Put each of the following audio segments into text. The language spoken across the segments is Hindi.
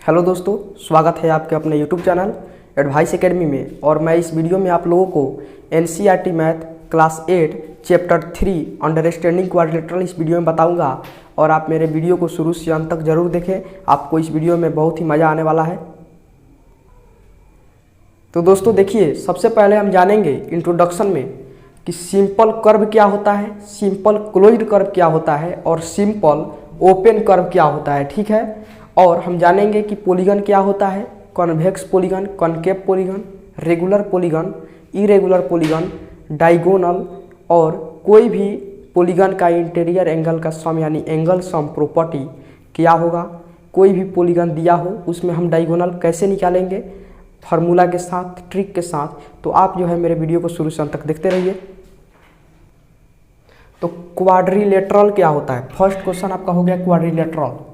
हेलो दोस्तों, स्वागत है आपके अपने यूट्यूब चैनल एडवाइस एकेडमी में। और मैं इस वीडियो में आप लोगों को NCERT math class 8 chapter 3 understanding quadrilateral इस वीडियो में बताऊंगा। और आप मेरे वीडियो को शुरू से अंत तक जरूर देखें, आपको इस वीडियो में बहुत ही मज़ा आने वाला है। तो दोस्तों देखिए, सबसे पहले हम जानेंगे इंट्रोडक्शन में कि सिंपल कर्व क्या होता है, सिंपल क्लोज्ड कर्व क्या होता है और सिंपल ओपन कर्व क्या होता है। ठीक है, और हम जानेंगे कि पॉलीगन क्या होता है, convex polygon, concave polygon, regular polygon, irregular polygon, diagonal और कोई भी पॉलीगन का इंटीरियर एंगल का सम यानी एंगल सम प्रॉपर्टी क्या होगा। कोई भी पॉलीगन दिया हो उसमें हम डायगोनल कैसे निकालेंगे, फार्मूला के साथ, ट्रिक के साथ। तो आप जो है मेरे वीडियो को शुरू से अंत तक देखते रहिए। तो क्वाड्रिलेटरल क्या होता है, फर्स्ट क्वेश्चन आपका हो गया क्वाड्रिलेटरल।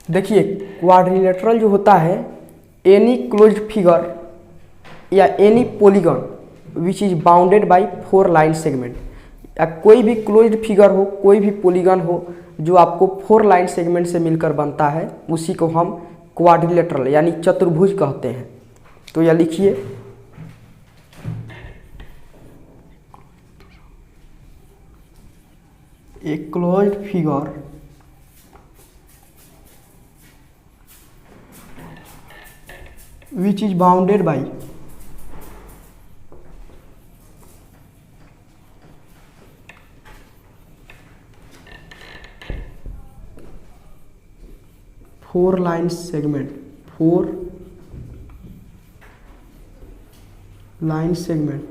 देखिए, क्वाड्रिलेटरल जो होता है, एनी क्लोज्ड फिगर या any polygon which is bounded by 4 line segment, या कोई भी क्लोज्ड फिगर हो, कोई भी पॉलीगन हो जो आपको 4 लाइन सेगमेंट से मिलकर बनता है, उसी को हम क्वाड्रिलेटरल यानी चतुर्भुज कहते हैं। तो यह लिखिए, a closed figure which is bounded by 4 line segment, 4 line segment,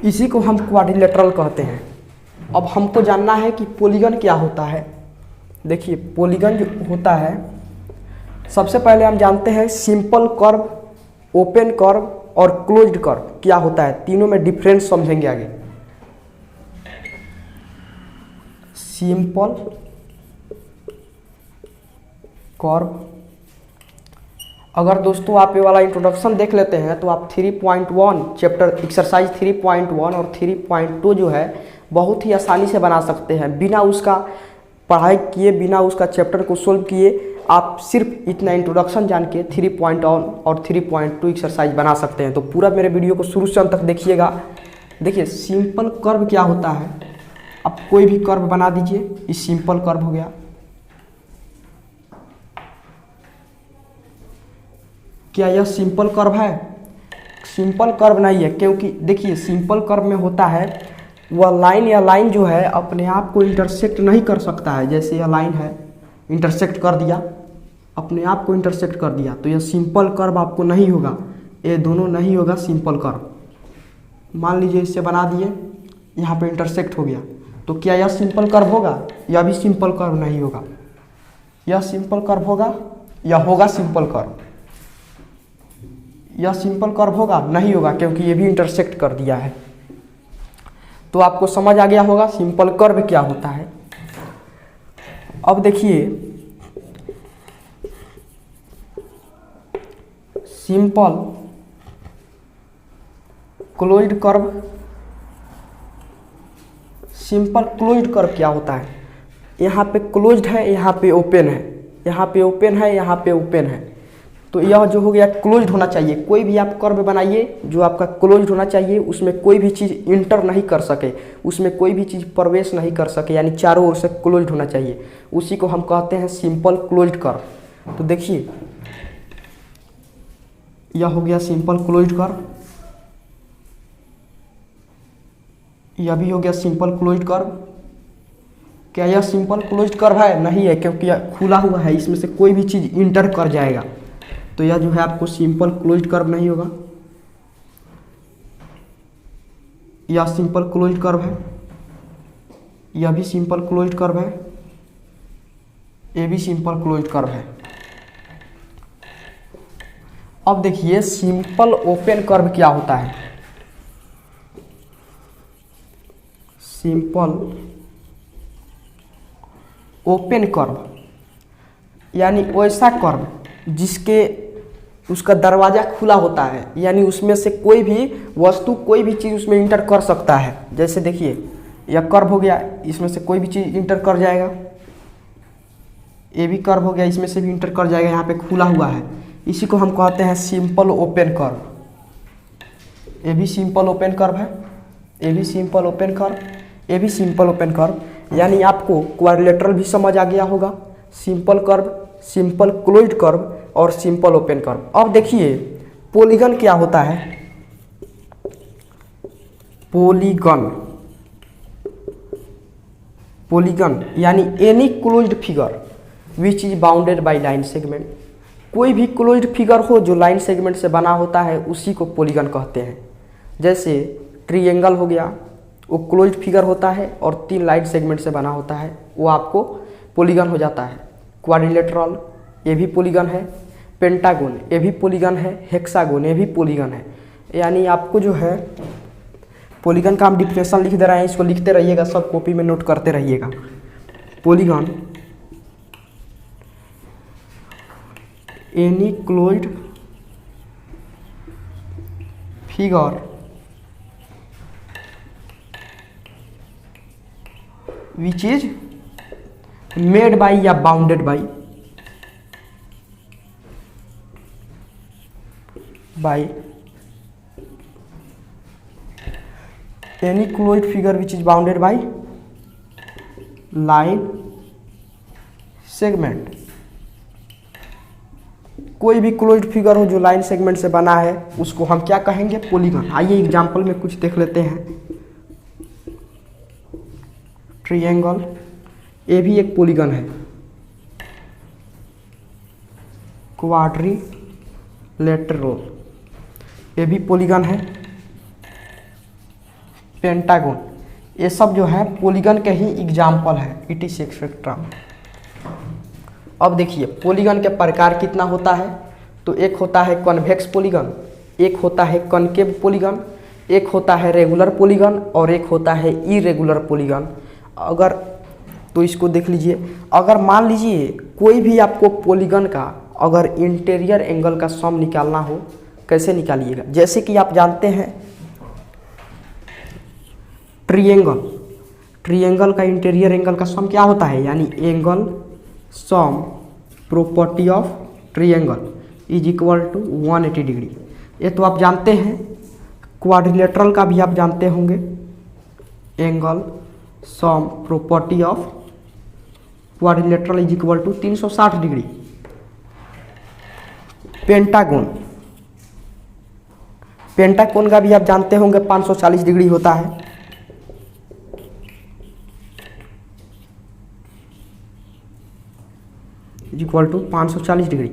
इसी को हम क्वाड्रिलेटरल कहते हैं। अब हमको जानना है कि पॉलीगन क्या होता है। देखिए, पॉलीगन जो होता है, सबसे पहले हम जानते हैं सिंपल कर्व, ओपन कर्व और क्लोज्ड कर्व क्या होता है। तीनों में डिफरेंस समझेंगे आगे। सिंपल कर्व, अगर दोस्तों आप ये वाला इंट्रोडक्शन देख लेते हैं तो आप 3.1 चैप्टर एक्सरसाइज 3.1 और 3.2 जो है बहुत ही आसानी से बना सकते हैं, बिना उसका पढ़ाई किए, बिना उसका चैप्टर को सोल्व किए। आप सिर्फ इतना इंट्रोडक्शन जान के 3.1 और 3.2 एक्सरसाइज बना सकते हैं। तो पूरा मेरे वीडियो को शुरू से अंत तक देखिएगा। देखिए, सिंपल कर्व क्या होता है, आप कोई भी कर्व बना दीजिए, ये सिंपल कर्व हो गया। क्या यह सिंपल कर्व है? सिंपल कर्व नहीं है, क्योंकि देखिए सिंपल कर्व में होता है वह लाइन या लाइन जो है अपने आप को इंटरसेक्ट नहीं कर सकता है। जैसे यह लाइन है, इंटरसेक्ट कर दिया, अपने आप को इंटरसेक्ट कर दिया, तो यह सिंपल कर्व आपको नहीं होगा, ये दोनों नहीं होगा सिंपल कर्व। मान लीजिए इसे बना दिए, यहाँ पे इंटरसेक्ट हो गया, तो क्या यह सिंपल कर्व होगा? यह भी सिंपल कर्व नहीं होगा। यह सिंपल कर्व होगा, यह होगा सिंपल कर्व। यह सिंपल कर्व होगा? नहीं होगा, क्योंकि ये भी इंटरसेक्ट कर दिया है। तो आपको समझ आ गया होगा सिंपल कर्व क्या होता है। अब देखिए, simple closed curve, simple closed curve क्या होता है? यहाँ पे क्लोज्ड है, यहाँ पे ओपन है, यहाँ पे ओपन है, यहाँ पे ओपन है। तो यह जो हो गया क्लोज्ड होना चाहिए। कोई भी आप कर्व बनाइए जो आपका क्लोज्ड होना चाहिए, उसमें कोई भी चीज़ इंटर नहीं कर सके, उसमें कोई भी चीज़ प्रवेश नहीं कर सके, यानी चारों ओर से क्लोज्ड होना चाहिए, उसी को हम कहते हैं सिंपल क्लोज्ड कर्व। तो देखिए, यह हो गया सिंपल क्लोज्ड कर्व, यह भी हो गया सिंपल क्लोज्ड कर्व। क्या यह सिंपल क्लोज्ड कर्व है? नहीं है, क्योंकि यह खुला हुआ है, इसमें से कोई भी चीज़ इंटर कर जाएगा, तो यह जो है आपको सिंपल क्लोज्ड कर्व नहीं होगा। यह सिंपल क्लोज्ड कर्व है, यह भी सिंपल क्लोज्ड कर्व है, ये भी सिंपल क्लोज्ड कर्व है। अब देखिए, सिंपल ओपन कर्व क्या होता है। सिंपल ओपन कर्व यानी वैसा कर्व जिसके उसका दरवाज़ा खुला होता है, यानी उसमें से कोई भी वस्तु कोई भी चीज़ उसमें इंटर कर सकता है। जैसे देखिए यह कर्व हो गया, इसमें से कोई भी चीज़ इंटर कर जाएगा, ये भी कर्व हो गया, इसमें से भी इंटर कर जाएगा, यहाँ पे खुला हुआ है। इसी को हम कहते हैं सिंपल ओपन कर्व। ये भी सिंपल ओपन कर्व है, ये भी सिंपल ओपन कर्व, ये भी सिंपल ओपन कर्व। यानी आपको क्वाड्रिलेटरल भी समझ आ गया होगा, simple curve, simple closed curve और सिंपल ओपन कर्व। अब देखिए पॉलीगन क्या होता है। पॉलीगन, पॉलीगन यानी any closed figure which is bounded by line segment. कोई भी क्लोज्ड फिगर हो जो लाइन सेगमेंट से बना होता है उसी को पॉलीगन कहते हैं। जैसे ट्रायंगल हो गया, वो क्लोज्ड फिगर होता है और 3 लाइन सेगमेंट से बना होता है, वो आपको पॉलीगन हो जाता है। क्वाड्रिलेटरल ये भी पॉलीगन है, पेंटागन ये भी पॉलीगन है, हेक्सागन ये भी पॉलीगन है। यानी आपको जो है पॉलीगन का हम डिफिनेशन लिख दे रहे हैं, इसको लिखते रहिएगा, सब कॉपी में नोट करते रहिएगा। Polygon any closed figure which is made by या bounded by any closed figure which is bounded by line segment. कोई भी क्लोज्ड फिगर हो जो लाइन सेगमेंट से बना है उसको हम क्या कहेंगे, पॉलीगन। आइए एग्जांपल में कुछ देख लेते हैं। ट्रायंगल ये भी एक पॉलीगन है। क्वाड्रिलेटरल ये भी पॉलीगन है। पेंटागन ये सब जो है पॉलीगन के ही एग्जाम्पल है, इट इज एक्सेट्रा। अब देखिए पॉलीगन के प्रकार कितना होता है, तो एक होता है कॉन्वेक्स पॉलीगन, एक होता है कॉनकेव पॉलीगन, एक होता है रेगुलर पॉलीगन और एक होता है इरेगुलर पॉलीगन। अगर तो इसको देख लीजिए, अगर मान लीजिए कोई भी आपको पॉलीगन का अगर इंटीरियर एंगल का सम निकालना हो, कैसे निकालिएगा। जैसे कि आप जानते हैं ट्रायंगल का इंटीरियर एंगल का सम क्या होता है, यानी angle sum property of triangle is equal to 180 degree. ये तो आप जानते हैं। क्वाड्रिलेटरल का भी आप जानते होंगे, angle sum property of quadrilateral is equal to 360 degree. Pentagon का भी आप जानते होंगे 540 डिग्री होता है। Equal to 540 degree.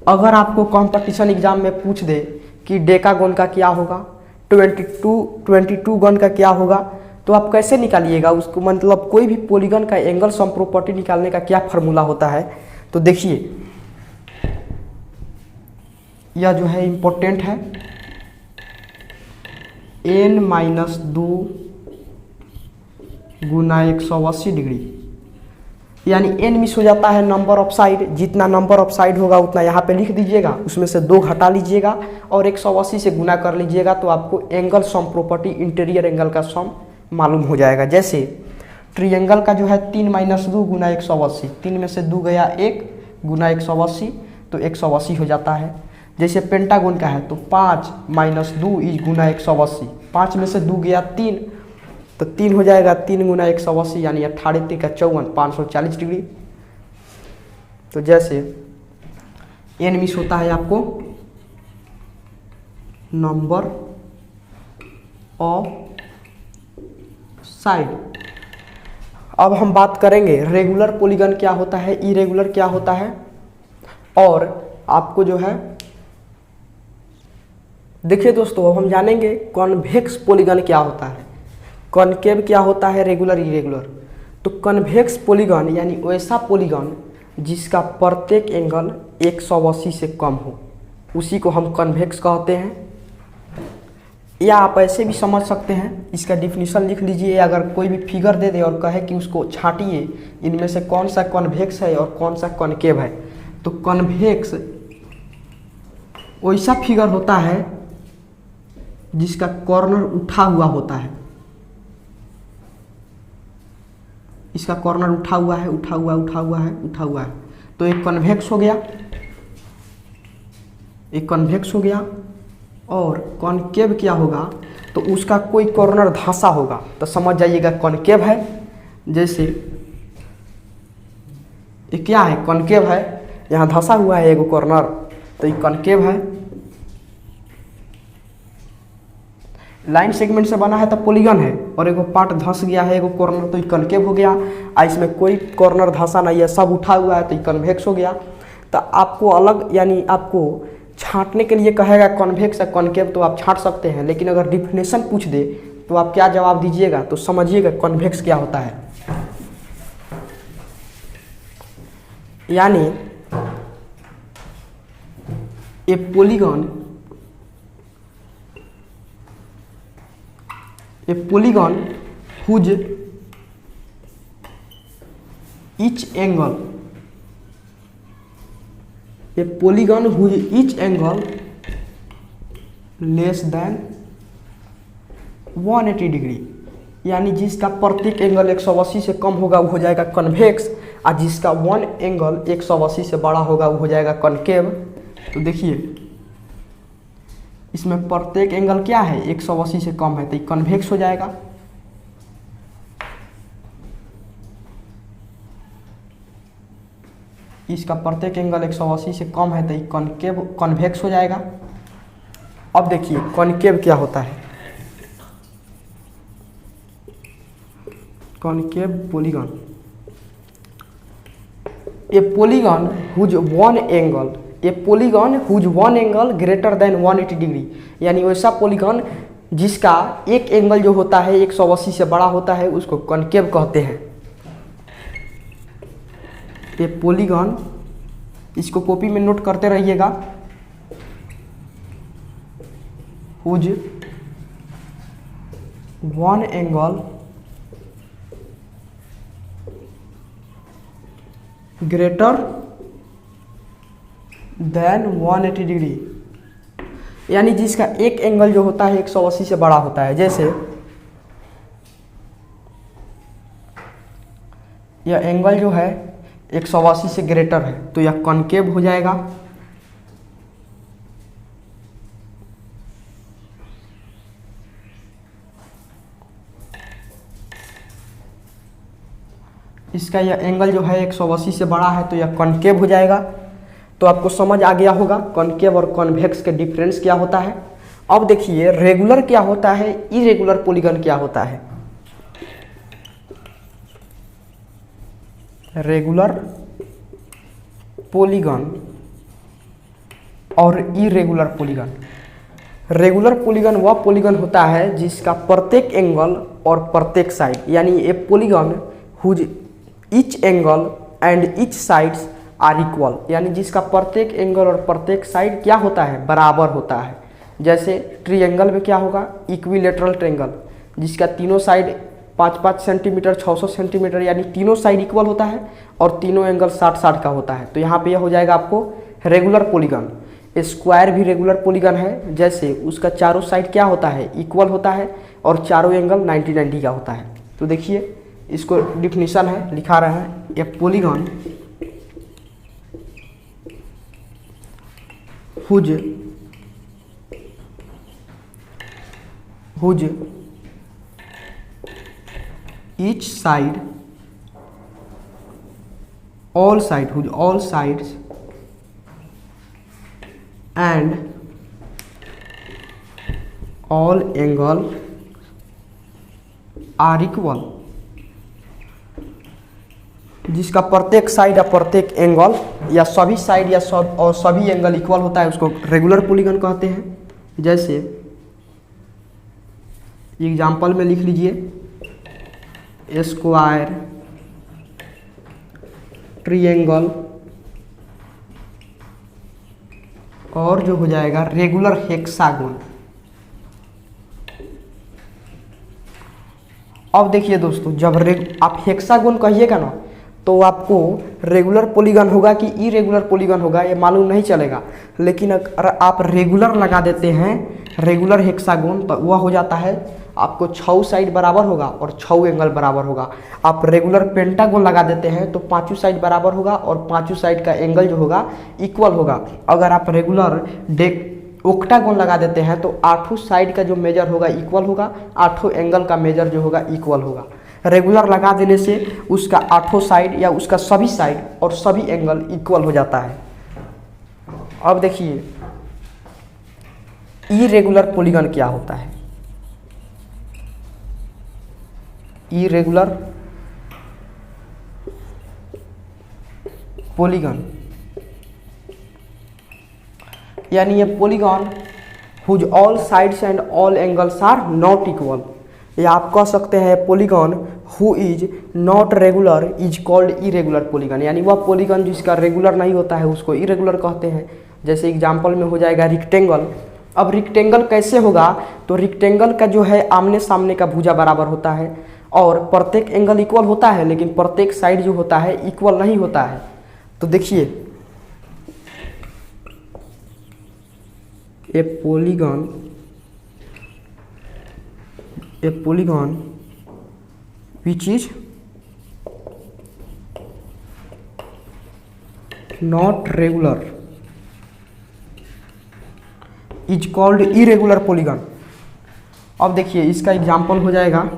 अगर आपको कंपटीशन एग्जाम में पूछ दे कि डेकागन का क्या होगा, 22 गन का क्या होगा, तो आप कैसे निकालिएगा उसको। मतलब कोई भी पॉलीगन का एंगल सम प्रॉपर्टी निकालने का क्या फार्मूला होता है, तो देखिए यह जो है इम्पोर्टेंट है। n-2 गुना 180 डिग्री, यानी n मिस हो जाता है नंबर ऑफ साइड। जितना नंबर ऑफ साइड होगा उतना यहाँ पे लिख दीजिएगा, उसमें से 2 घटा लीजिएगा और 180 से गुना कर लीजिएगा, तो आपको angle sum property interior angle का सम मालूम हो जाएगा। जैसे ट्रायंगल का जो है 3-2 गुना 180, 3 में से 2 गया 1 गुना 180, तो 180 हो जाता है। जैसे पेंटागन का है तो 5-2 इज गुना 180, 5 में से 2 गया 3, तो 3 हो जाएगा, 3 गुना 180 यानी 18 3 का 54, 540 डिग्री। तो जैसे n मिस होता है आपको नंबर ऑफ साइड। अब हम बात करेंगे रेगुलर पॉलीगन क्या होता है, इरेगुलर क्या होता है, और आपको जो है देखिए दोस्तों अब हम जानेंगे कॉन्वेक्स पॉलीगन क्या होता है, कॉनकेव क्या होता है, रेगुलर इरेगुलर। तो कॉन्वेक्स पॉलीगन यानी वैसा पॉलीगन जिसका प्रत्येक एंगल 180 से कम हो, उसी को हम कॉन्वेक्स कहते हैं। या आप ऐसे भी समझ सकते हैं, इसका डिफिनीशन लिख लीजिए। अगर कोई भी फिगर दे दे और कहे कि उसको छांटिए, इनमें से कौन सा कॉन्वेक्स है और कौन सा कॉनकेव है, तो कॉन्वेक्स वैसा फिगर होता है जिसका कॉर्नर उठा हुआ होता है। इसका कॉर्नर उठा हुआ है, उठा हुआ है, तो एक कन्वेक्स हो गया, और कॉनकेव क्या होगा, तो उसका कोई कॉर्नर धंसा होगा, तो समझ जाइएगा कॉनकेव है। जैसे ये क्या है, कॉनकेव है, यहाँ धंसा हुआ है एगो कॉर्नर, तो ये कॉनकेव है। लाइन सेगमेंट से बना है तो पॉलीगन है, और एगो पार्ट धंस गया है एगो कॉर्नर, तो ये कॉनकेव हो गया। इसमें कोई कॉर्नर धंसा नहीं है, सब उठा हुआ है, तो ये कन्वेक्स हो गया। तो आपको अलग यानी आपको छांटने के लिए कहेगा कॉन्वेक्स या कॉनकेव, तो आप छांट सकते हैं, लेकिन अगर डिफिनेशन पूछ दे तो आप क्या जवाब दीजिएगा, तो समझिएगा कॉन्वेक्स क्या होता है। यानी ए polygon whose each angle less than 180 degree, यानी जिसका प्रत्येक एंगल 180 से कम होगा वो हो जाएगा कन्वेक्स, और जिसका वन एंगल 180 से बड़ा होगा वो हो जाएगा कॉनकेव। तो देखिए इसमें प्रत्येक एंगल क्या है, 180 से कम है, तो ये कन्वेक्स हो जाएगा। इसका प्रत्येक एंगल 180 से कम है, तो ये कन्वेक्स हो जाएगा। अब देखिए कॉनकेव क्या होता है। Concave polygon, a polygon whose one angle greater than 180 degree, यानी वैसा पॉलीगन जिसका एक एंगल जो होता है 180 से बड़ा होता है उसको कॉनकेव कहते हैं। ये पॉलीगन, इसको कॉपी में नोट करते रहिएगा, whose one angle greater than 180 degree, यानी जिसका एक एंगल जो होता है 180 से बड़ा होता है। जैसे यह एंगल जो है 180 से ग्रेटर है, तो यह कॉनकेव हो जाएगा। इसका यह एंगल जो है 180 से बड़ा है, तो यह कॉनकेव हो जाएगा। तो आपको समझ आ गया होगा कॉनकेव और कॉन्वेक्स के डिफरेंस क्या होता है। अब देखिए रेगुलर क्या होता है, इरेगुलर पॉलीगन क्या होता है। रेगुलर पॉलीगन और इरेगुलर पॉलीगन। रेगुलर पॉलीगन वह पॉलीगन होता है जिसका प्रत्येक एंगल और प्रत्येक साइड, यानी a polygon whose each angle and each sides are equal, यानी जिसका प्रत्येक एंगल और प्रत्येक साइड क्या होता है, बराबर होता है। जैसे ट्रायंगल में क्या होगा, इक्विलेटरल ट्रायंगल, जिसका तीनों साइड 5-5 सेंटीमीटर 600 सेंटीमीटर, यानी तीनों साइड इक्वल होता है और तीनों एंगल 60-60 का होता है। तो यहाँ पे यह हो जाएगा आपको रेगुलर पॉलीगन। स्क्वायर भी रेगुलर पॉलीगन है, जैसे उसका चारों साइड क्या होता है, इक्वल होता है और चारों एंगल 90-90 का होता है। तो देखिए इसको डिफिनीशन है, लिखा रहे हैं, a polygon whose each side all sides and all angle are equal, जिसका प्रत्येक साइड या प्रत्येक एंगल या सभी साइड या सभी एंगल इक्वल होता है उसको रेगुलर पॉलीगन कहते हैं। जैसे एग्जाम्पल में लिख लीजिए, स्क्वायर, ट्रायंगल और जो हो जाएगा रेगुलर हेक्सागोन। अब देखिए दोस्तों, जब आप हेक्सागोन कहिएगा ना, तो आपको रेगुलर पॉलीगन होगा कि इरेगुलर पॉलीगन होगा ये मालूम नहीं चलेगा। लेकिन अगर आप रेगुलर लगा देते हैं, रेगुलर हेक्सागोन, तो वह हो जाता है आपको 6 साइड बराबर होगा और 6 एंगल बराबर होगा। आप रेगुलर पेंटागोन लगा देते हैं तो 5 साइड बराबर होगा और 5 साइड का एंगल जो होगा इक्वल होगा। अगर आप रेगुलर ऑक्टागोन लगा देते हैं तो 8 साइड का जो मेजर होगा इक्वल होगा, 8 एंगल का मेजर जो होगा इक्वल होगा। रेगुलर लगा देने से उसका 8 साइड या उसका सभी साइड और सभी एंगल इक्वल हो जाता है। अब देखिए इरेगुलर पॉलीगन क्या होता है। इरेगुलर पॉलीगन यानी ये polygon whose all sides and all angles are not equal, या आप कह सकते हैं polygon who is not regular is called irregular polygon, यानी वह पॉलीगन जिसका रेगुलर नहीं होता है उसको इरेगुलर कहते हैं। जैसे एग्जांपल में हो जाएगा रेक्टेंगल। अब रेक्टेंगल कैसे होगा, तो रेक्टेंगल का जो है आमने सामने का भुजा बराबर होता है और प्रत्येक एंगल इक्वल होता है, लेकिन प्रत्येक साइड जो होता है इक्वल नहीं होता है। तो देखिए ए polygon which is not regular is called irregular polygon। अब देखिए इसका एग्जाम्पल हो जाएगा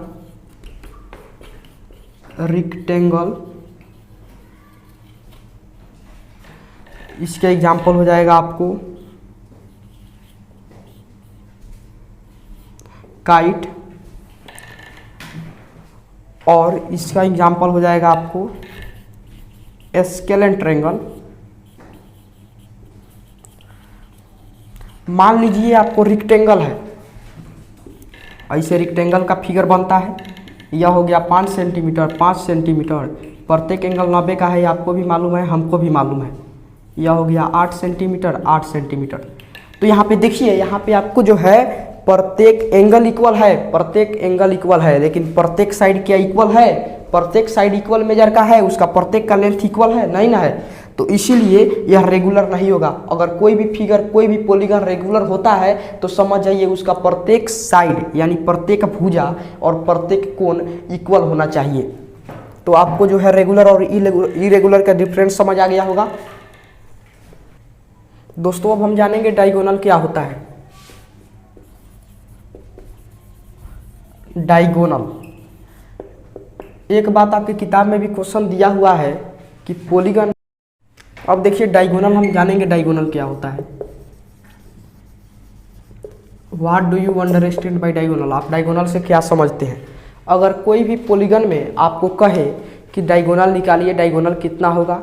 रेक्टेंगल, इसका एग्जाम्पल हो जाएगा आपको काइट, और इसका एग्जाम्पल हो जाएगा आपको स्केलेन ट्रायंगल। मान लीजिए आपको रेक्टेंगल है, ऐसे रेक्टेंगल का फिगर बनता है, यह हो गया 5 सेंटीमीटर 5 सेंटीमीटर, प्रत्येक एंगल 90 का है, आपको भी मालूम है हमको भी मालूम है। यह हो गया 8 सेंटीमीटर 8 सेंटीमीटर। तो यहाँ पे देखिए, यहाँ पे आपको जो है प्रत्येक एंगल इक्वल है, प्रत्येक एंगल इक्वल है, लेकिन प्रत्येक साइड क्या इक्वल है, प्रत्येक साइड इक्वल मेजर का है, उसका प्रत्येक का लेंथ इक्वल है नहीं ना है, तो इसीलिए यह रेगुलर नहीं होगा। अगर कोई भी फिगर कोई भी पॉलीगन रेगुलर होता है तो समझ जाइए उसका प्रत्येक साइड यानी प्रत्येक भुजा और प्रत्येक कोण इक्वल होना चाहिए। तो आपको जो है रेगुलर और इरेगुलर का डिफरेंस समझ आ गया होगा। दोस्तों अब हम जानेंगे डायगोनल क्या होता है। डायगोनल, एक बात आपकी किताब में भी क्वेश्चन दिया हुआ है कि पॉलीगन। अब देखिए डायगोनल हम जानेंगे डायगोनल क्या होता है। What do you understand by diagonal, आप डायगोनल से क्या समझते हैं। अगर कोई भी पॉलीगन में आपको कहे कि डायगोनल निकालिए, डायगोनल कितना होगा,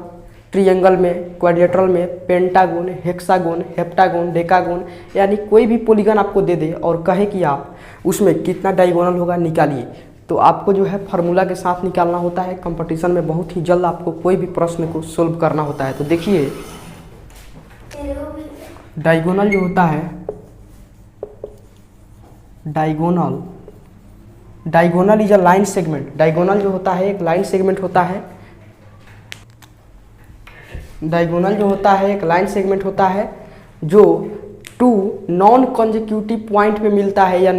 ट्रायंगल में, क्वाड्रिलेटरल में, पेंटागोन, हेक्सागोन, हेप्टागोन, डेकागोन, यानी कोई भी पॉलीगन आपको दे दे और कहे कि आप उसमें कितना डायगोनल होगा निकालिए, तो आपको जो है फार्मूला के साथ निकालना होता है। कंपटीशन में बहुत ही जल्द आपको कोई भी प्रश्न को सोल्व करना होता है। तो देखिए डायगोनल जो होता है, diagonal is a line segment. Diagonal जो होता है एक लाइन सेगमेंट होता है। डायगोनल जो होता है एक लाइन सेगमेंट होता है जो टू नॉन कंसेक्यूटिव पॉइंट पे मिलता है या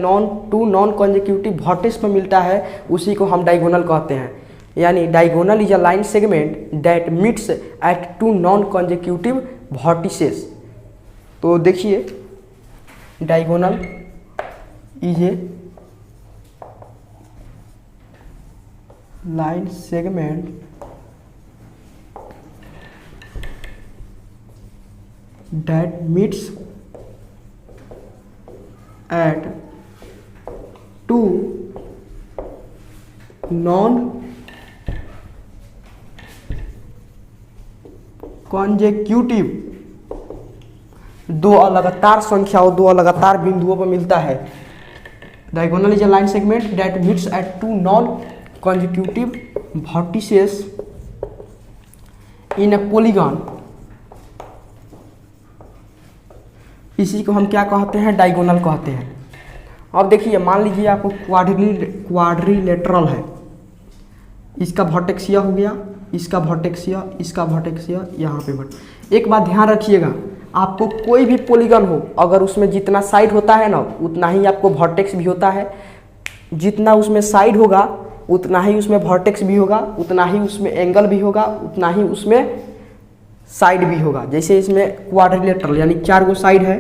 टू नॉन कंसेक्यूटिव वर्टेक्स पे मिलता है, उसी को हम डायगोनल कहते हैं। यानी diagonal is a line segment that meets at two non consecutive vertices. तो देखिए diagonal is a line segment that meets at two non consecutive, दो लगातार संख्याओं, दो लगातार बिंदुओं पर मिलता है। Diagonal is a line segment that meets at two non consecutive vertices in a polygon। इसी को हम क्या कहते हैं, डायगोनल कहते हैं। अब देखिए मान लीजिए आपको क्वाड्रिलेटरल है, इसका वर्टेक्स यह हो गया इसका वर्टेक्स यह, इसका वर्टेक्स यह, यहाँ पे वर्टेक्स। एक बात ध्यान रखिएगा, आपको कोई भी पॉलीगन हो अगर उसमें जितना साइड होता है ना उतना ही आपको वर्टेक्स भी होता है, जितना उसमें साइड होगा उतना ही उसमें वर्टेक्स भी होगा, उतना ही उसमें एंगल भी होगा, उतना ही उसमें साइड भी होगा। जैसे इसमें क्वाड्रिलेटरल यानी 4 गो साइड है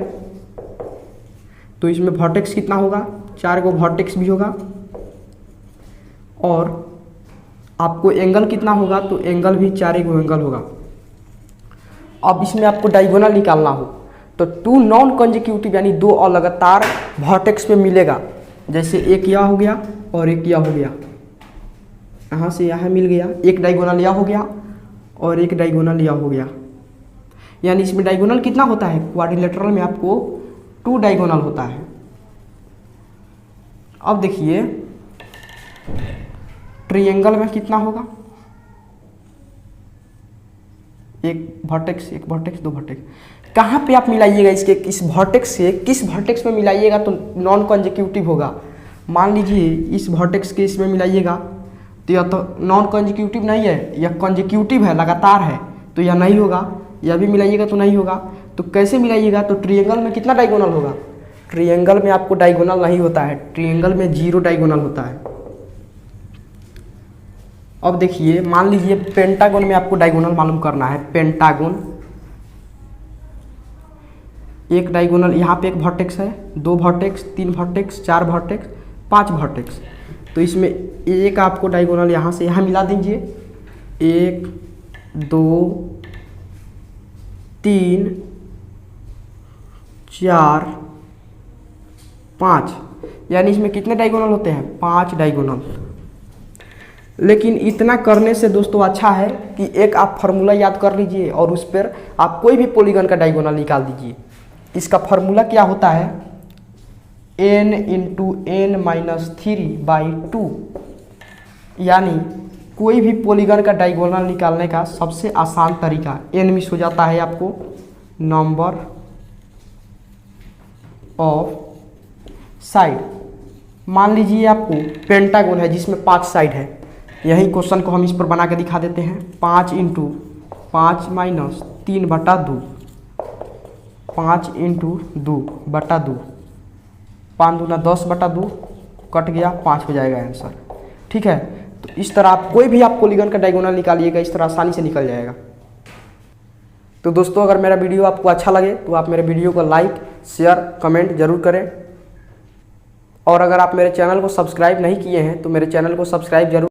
तो इसमें वर्टेक्स कितना होगा, 4 गो वर्टेक्स भी होगा। और आपको एंगल कितना होगा, तो एंगल भी 4 गो एंगल होगा। अब इसमें आपको डायगोनल निकालना हो तो 2 नॉन कंसेक्यूटिव यानी 2 लगातार वर्टेक्स पे मिलेगा। जैसे एक यह हो गया और एक यह हो गया, यहाँ से यहाँ मिल गया, एक डायगोनल यह हो गया और एक डायगोनल यह हो गया। यानी इसमें डायगोनल कितना होता है, क्वाड्रिलेटरल में आपको 2 डायगोनल होता है। अब देखिए ट्रायंगल में कितना होगा, एक वर्टेक्स, एक वर्टेक्स, 2 वर्टेक्स। कहाँ पे आप मिलाइएगा इसके, इस वर्टेक्स से किस वर्टेक्स में मिलाइएगा तो नॉन कंसेक्यूटिव होगा। मान लीजिए इस वर्टेक्स के इसमें मिलाइएगा तो यह तो नॉन कंसेक्यूटिव नहीं है, यह कंसेक्यूटिव है, लगातार है, तो यह नहीं होगा। यह भी मिलाइएगा तो नहीं होगा। तो कैसे मिलाइएगा, तो ट्रायंगल में कितना डायगोनल होगा, ट्रायंगल में आपको डायगोनल नहीं होता है, ट्रायंगल में 0 डायगोनल होता है। अब देखिए मान लीजिए पेंटागन में आपको डायगोनल मालूम करना है। पेंटागन, एक डायगोनल यहाँ पे एक वर्टेक्स है, 2 वर्टेक्स, 3 वर्टेक्स, 4 वर्टेक्स, 5 वर्टेक्स। तो इसमें एक आपको डायगोनल यहाँ से यहाँ मिला दीजिए, 1 2 3 4 5, यानी इसमें कितने डायगोनल होते हैं, 5 डायगोनल। लेकिन इतना करने से दोस्तों अच्छा है कि एक आप फार्मूला याद कर लीजिए और उस पर आप कोई भी पॉलीगन का डायगोनल निकाल दीजिए। इसका फार्मूला क्या होता है, n × n-3/2, यानी कोई भी पॉलीगन का डायगोनल निकालने का सबसे आसान तरीका n मिस हो जाता है आपको, नंबर ऑफ साइड। मान लीजिए आपको पेंटागन है जिसमें 5 साइड है, यही क्वेश्चन को हम इस पर बना के दिखा देते हैं। 5 × 5 - 3/2, 5 × 2/2, 5 दूना 10/2, कट गया 5 हो जाएगा आंसर। ठीक है, तो इस तरह आप कोई भी आप पॉलीगन का डायगोनल निकालिएगा, इस तरह आसानी से निकल जाएगा। तो दोस्तों अगर मेरा वीडियो आपको अच्छा लगे तो आप मेरे वीडियो को लाइक, शेयर, कमेंट जरूर करें। और अगर आप मेरे चैनल को सब्सक्राइब नहीं किए हैं तो मेरे चैनल को सब्सक्राइब जरूर